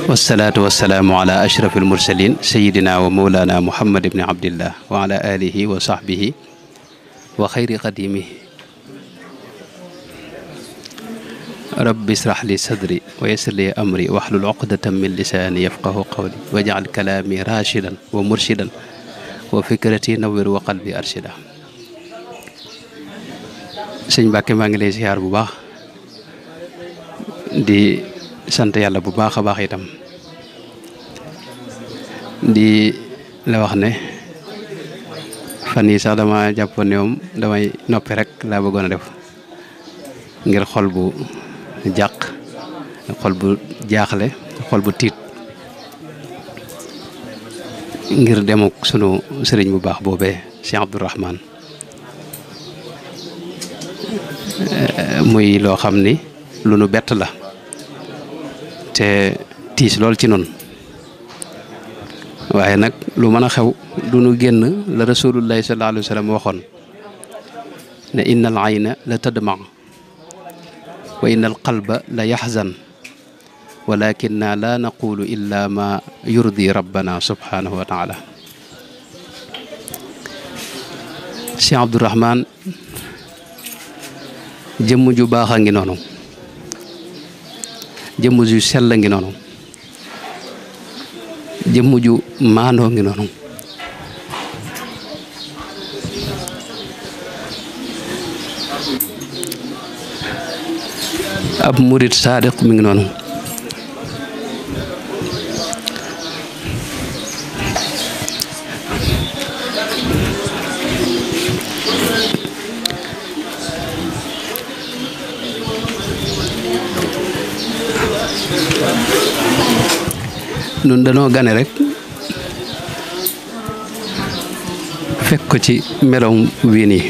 wasalaatu wasalaamu ala ashrafil mursalin sayidina wa mawlana muhammad ibni abdillah wa ala alihi wa sahbihi wa xayri qadimihi rabbi israh li sadri wa yassir li amri wahlul uqdatan min lisaani yafqahu qawli waj'al kalaami rashidan wa murshidan wa fikrati nawwir wa qalbi arshida. sëñ Mbàkke maa ngi lay ziar bu baax di sant yàlla bu baax a baax itam di la wax ne fan yii sax dama jàppoon ne moom damay noppi rek laa bëggoon a def ngir xol bu jàq xol bu jaaxle xol bu tiit ngir demuk sunu sëriñ bu baax boobee Cheikh Abdourahmane muy loo xam ni lu nu bett la te tiis lool ci noonu waaye nag lu mën a xew du nu génn la rasulullahi sallallahu alayhi wa sallam waxoon ne inna al ayna la tadma wa inna al qalba la yaxzan walakinna la naqulu illa ma yurdi rabbana subhanahu wa taala. Cheikh Abdourahmane jëmm ju baax a ngi noonu, jëmm ju sell ngi noonu, jëmm ju maandoo ngi noonu, ab murit saadiq mi ngi noonu, nun danoo gane rek fekk ko ci meloom wii nii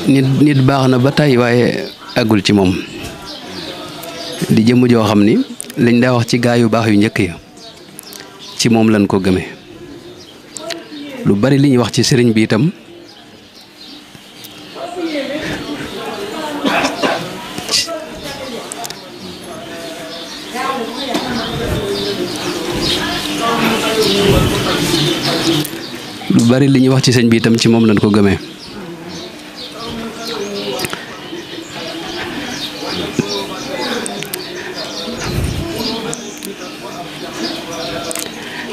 nit baax na ba tey waaye àggul ci moom di jëmm joo xam ni liñ daa wax ci gaa yu baax yu njëkk ya ci moom lañ ko gëmee lu bari li ñuy wax ci sëriñ bi itam ci moom lañ ko gëmee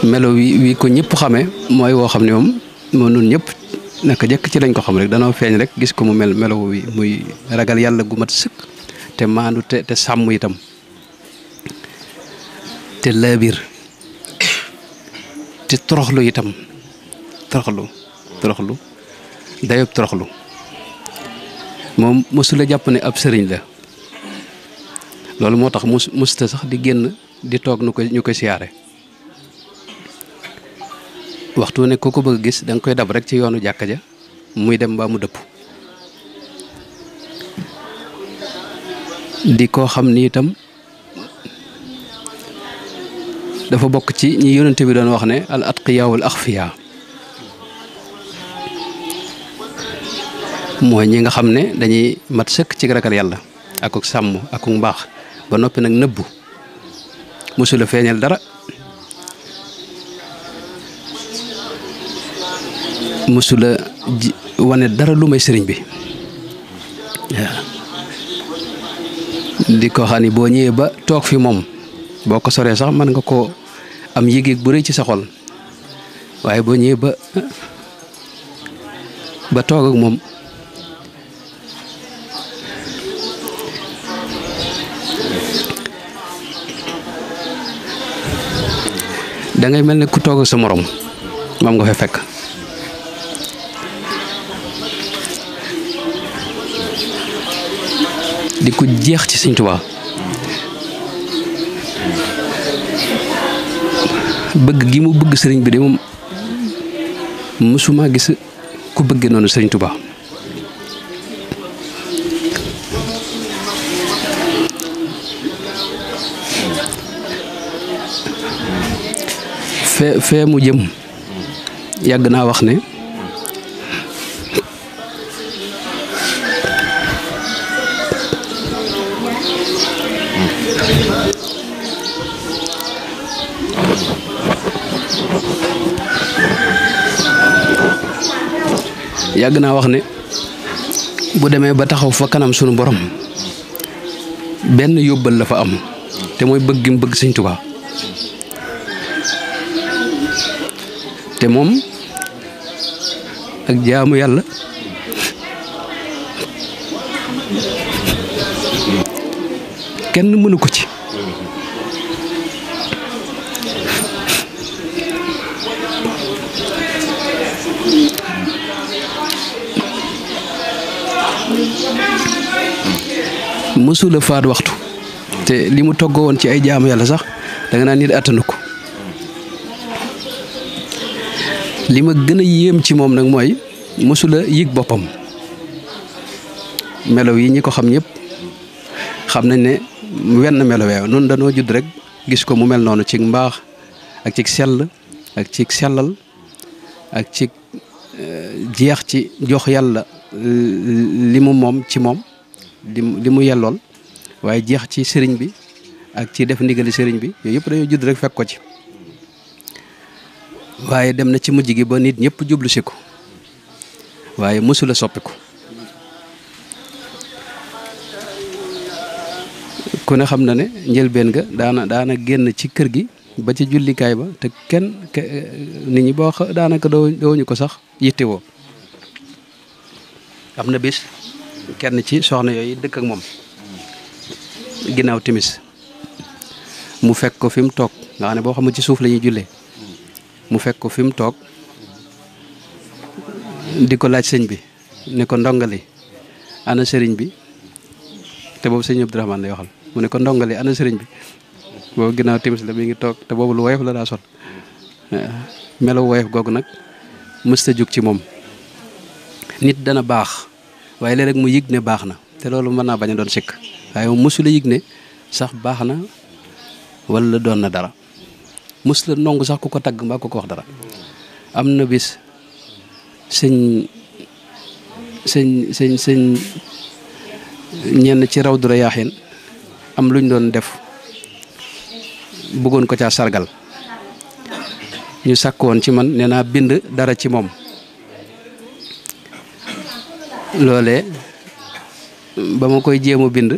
melo wi ko ñëpp xamee mooy woo xam ne moom nun ñëpp naka jëkk ci lañ ko xam rek danoo feeñ rek gis ko mu melo wi muy ragal yàlla gu mat sëkk te maandu te sàmm itam te laabir te toroxlu itam toroxlu dayob toroxlu moom mosula jàpp ne ab sëriñ la loolu moo tax musta sax di génn di toog ñu koy siyaare waxtu ne ku ko bëgg gis danga koy dab rek ci yoonu jàkka ja muy dem mbaa mu dëpp di koo xam ni itam dafa bokk ci ñi yonente bi doon wax ne al atqiya wal axfiya mooy ñi nga xam ne dañuy mat sëkk ci ragal yàlla ak sàmm ak mbaax ba noppi nag nëbbu mosula feeñal dara mësula wane dara lu may sëriñ bi waaw di ko xam ni boo ñëwee ba toog fi moom boo ko soree sax mën nga koo am yëg-yëg bu rëy ci sa xol waaye boo ñëwee ba toog ak moom da ngay mel ne ku toog ak sa morom moom nga fay fekk di ko jeex ci Sëñ Tuubaa bëgg gi mu bëgg sëriñ bi de moom mësuma gis ku bëggee noonu Sëriñ Tuubaa fee mu jëm yàgg naa wax ne bu demee ba taxaw fa kanam sunu borom benn yóbbal la fa am te mooy bëgg gi mu bëgg Sëñ Tuubaa te moom ak jaamu yàlla kenn mënu ko ci mësula faat waxtu te li mu toggoo woon ci ay jaamu yàlla sax danga naan nit attanu ko li ma gën a yéem ci moom nag mooy mësula yëg boppam melo yi ñi ko xam ñëpp xam nañ ne wenn melo weew noonu dañoo judd rek gis ko mu mel noonu ci mbaax ak ci sell ak ci sellal ak ci jeex ci jox yàlla li mu moom ci moom li mu yellool waaye jeex ci sëriñ bi ak ci def ndigali sëriñ bi yooyu yëpp dañoo judd rek fekk ko ci waaye dem na ci mujj gi ba nit ñëpp jublu si ko waaye mësula soppiku ku ne xam na ne njëlbeen ga daana génn ci kër gi ba ci jullikaay ba te kenn nit ñi boo daanaka dooñu ko sax yittewoo am na bis kenn ci soxna yooyu dëkk ak moom ginnaaw timis mu fekk ko fi mu toog nga xam ne boo xam ne ci suuf la ñuy jullee mu fekk ko fi mu toog di ko laaj sëñ bi ne ko ndongali ana sëriñ bi te boobu sëñ Abdourahmane lay waxal mu ne ko ndongali ana sëriñ bi boobu ginnaaw timis la mi ngi toog te boobu lu woyof la daa sol melo woyof googu nag mësta jug ci moom nit dana baax waaye léeg-léeg mu yëg ne baax na te loolu mën naa bañ a doon sikk waaye moom mësula yëg ne sax baax na wala doon na dara mës la nongu sax ku ko tagg mbaa ku ko wax dara am na bis sëñ ñenn ci raw dura yaaxin am luñ doon def bëggoon ko caa sargal ñu sàkk woon ci man nee naa bind dara ci moom loolee ba ma koy jéem a bind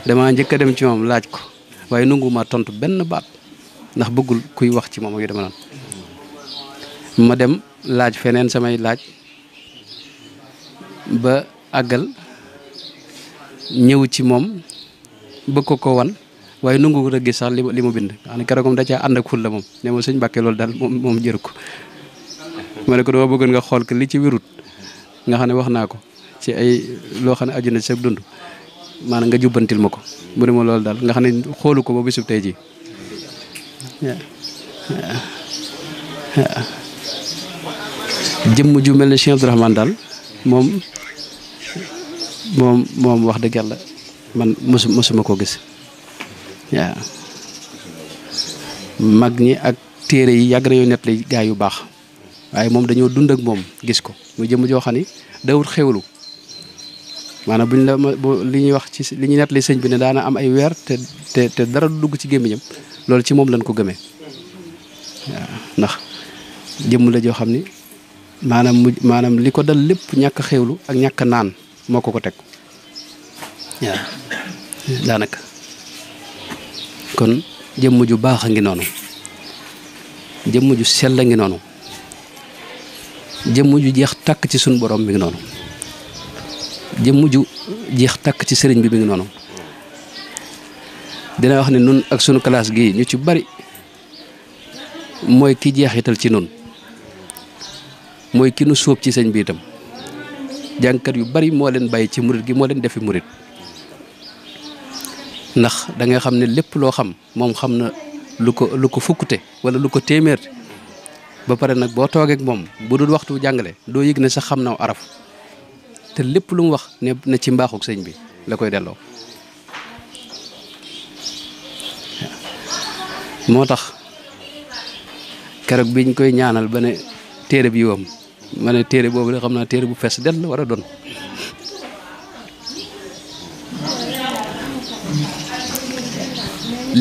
dama njëkk a dem ci moom laaj ko waaye nangu ma tontu benn baat ndax bëggul kuy wax ci moom ak yu dama noonu ma dem laaj feneen samay laaj ba àggal ñëw ci moom bëgg ko wan waaye nangu ko gis sax li ma bind xam ne keroog moom da caa ànd ak ful la moom ne ma sëñ Mbàkke loolu daal moom jëru ko ma ne ko dama bëggoon nga xool que li ci wérut nga xam ne wax naa ko ci ay loo xam ne aju na ci sa dund maanaam nga jubbantil ma ko mu ne ma loolu daal nga xam ne xoolu ko ba bisub tey ji jëmm ju mel ne Cheikh Abdourahmane daal moom wax dëgg yàlla man mosuma koo gis waaw mag ñi ak téere yi yàgg na yoo net li gaa yu baax waaye moom dañoo dund ak moom gis ko muy jëmm joo xam ni dawut xewlu maanaam buñ la li ñuy wax ci li ñuy net li sëñ bi ne daana am ay weer te dara du dugg ci gémmiñam loolu ci moom lañ ko gëmee waaw ndax jëmm la joo xam ni maanaam li ko dal lépp ñàkk xewlu ak ñàkk naan moo ko teg waaw daanaka kon jëmm ju baax a ngi noonu jëmm ju sell a ngi noonu jëmm ju jeex tàkk ci suñu borom mi ngi noonu jëmm ju jeex tàkk ci sëriñ bi mi ngi noonu dina wax ne nun ak sunu classe gi ñu ci bari mooy ki jeexital ci nun mooy ki nu sóob ci sëñ bi itam jàngkat yu bari moo leen bàyyi ci murit gi moo leen defi murit ndax da nga xam ne lépp loo xam moom xam na lu ko fukkute wala lu ko téeméer ba pare nag boo toogee ak moom bu dul waxtu jàngale doo yëg ne sax xam na araf te lépp lu mu wax ne ci mbaaxuk sëñ bi la koy delloo moo tax keroog biñ koy ñaanal ba ne téere bi yoom ma ne téere boobu de xam naa téere bu fees del la war a doon.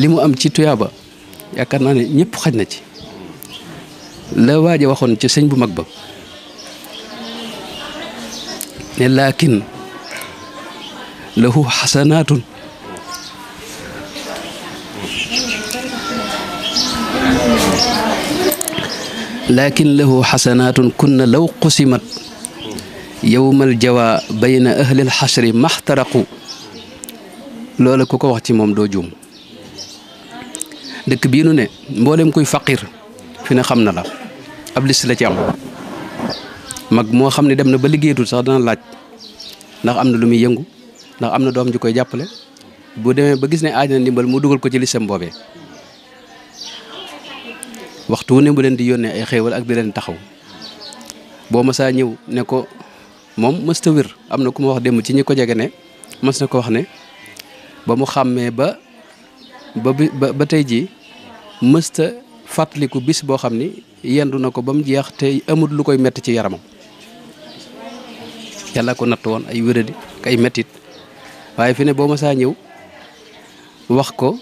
li mu am ci tuyaaba yaakaar naa ne ñëpp xaj na ci la waaje waxoon ci sëñ bu mag ba ne laakin lahu xasanaatun kunna law qusimat yowmal jawa bayna ahlil xasri maxtaraqu loola ku ko wax ci moom doo juum. dëkk bii nu ne mboolem kuy faqir fi ne xam na la ab liste la ci am mag moo xam ne dem na ba liggéeyatul sax dana laaj ndax am na lu muy yëngu ndax am na doom ju koy jàppale bu demee ba gis ne aaj na ndimbal mu dugal ko ci listam boobee waxtu wu ne mu leen di yónnee ay xéewal ak di leen taxaw boo masaa ñëw ne ko moom mësta wér am na ku ma wax démb ci ñi ko jege ne mës na ko wax ne ba mu xàmmee ba tey jii mësta fàttaliku bis boo xam ni yendu na ko ba mu jeex te amul lu koy metti ci yaramam yàlla ko natt woon ay wéradi ay mettit waaye fi ne boo masaa ñëw wax ko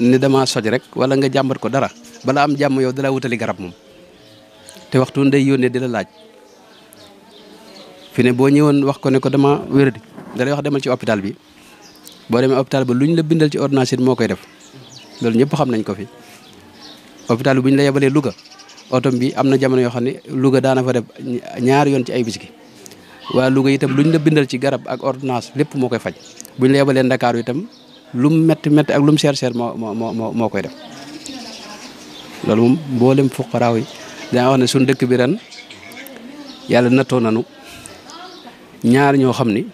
ni dama soj rek wala nga jàmbat ko dara bala am jàmm yow dala wutali garab moom te waxtu ndey yónnee di la laaj fi ne boo ñëwoon wax ko ne ko dama wéradi dalay wax demal ci hôpital bi boo demee hôpital ba lu ñu la bindal ci ordonnance it moo koy def loolu ñëpp xam nañ ko fi hôpital bi bu ñu la yebalee Louga otom bi am na jamono yoo xam ne Louga daana fa def ñaari yoon ci ay bis gi waa Louga itam lu ñu la bindal ci garab ak ordonnance lépp moo koy faj bu ñu la yebalee Ndakaaru itam lu mu métti métti ak lu mu seer moo koy def loolu moom mboolem fuqaraaw yi dana wax ne suñ dëkk bi ren yàlla nattoo nanu ñaar ñoo xam ni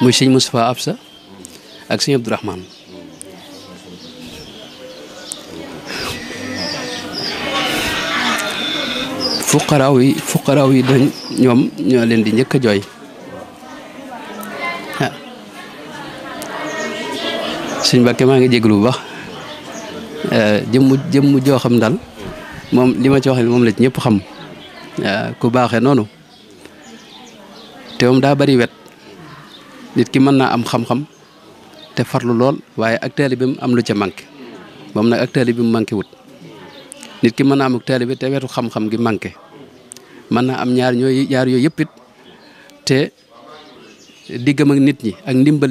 muy sëñ Moustapha Absa ak sëñ Abdourahmane fuqaraaw yi dañ ñoom ñoo leen di njëkk a jooy sëñ Mbàkke maa ngi jéglu bu baax jëmm joo xam daal moom li ma ci wax moom la ci ñëpp xam ku baaxee noonu te moom daa bari wet nit ki mën naa am xam-xam te farlu lool waaye ak taalibeem am lu ca manqué moom nag ak taalibeem manqué wut nit ki mën naa am ak taalibe te wetu xam-xam gi manqué mën naa am ñaar yooyu yëpp it te diggam ak nit ñi ak ndimbal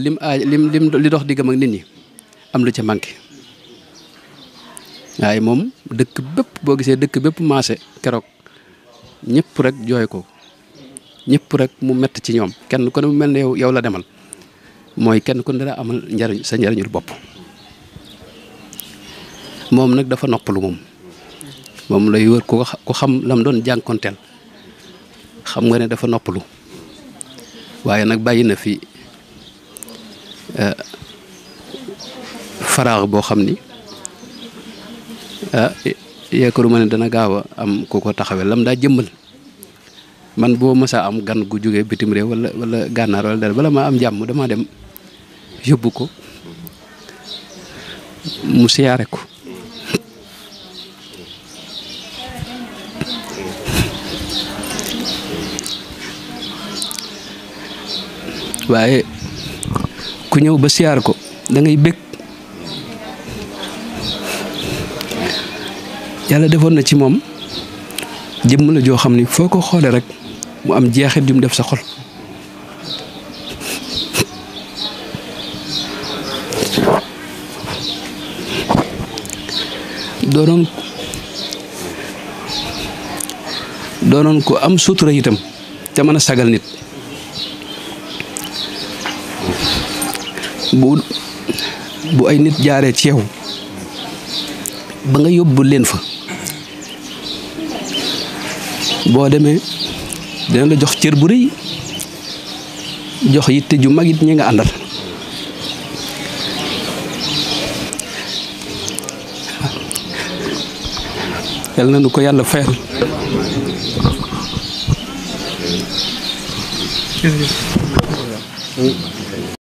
li dox diggam ak nit ñi am lu ca manqué waaye moom dëkk bépp boo gisee dëkk bépp maase keroog ñëpp rek jooy ko ñëpp rek mu mett ci ñoom kenn ku ne mu mel ne yow la demal mooy kenn ku ne dara amal njariñ sa njariñul bopp moom nag dafa noppalu moom lay wër ku xam lam doon jànkonteel xam nga ne dafa noppalu waaye nag bàyyi na fi faraax boo xam ni yaakaaruma ne dana gaaw a am ku ko taxawee lam daa jëmmal man boo mësaa am gan gu jógee bitim réew wala gànnaar wala dara bala maa am jàmm dama dem yóbbu ko mu siyaare ko waaye ku ñëw ba siyaar ko da ngay bég yàlla defoon na ci moom jëmm la joo xam ni foo ko xoolee rek mu am jeexit yu mu def sa xol doonoon ko am sutura itam te mën a sagal nit bu ay nit jaaree ci yow ba nga yóbbu leen fa boo demee dina la jox cër bu rëy jox yitte ju mag it ñi nga àndal yal na nu ko yàlla fayal.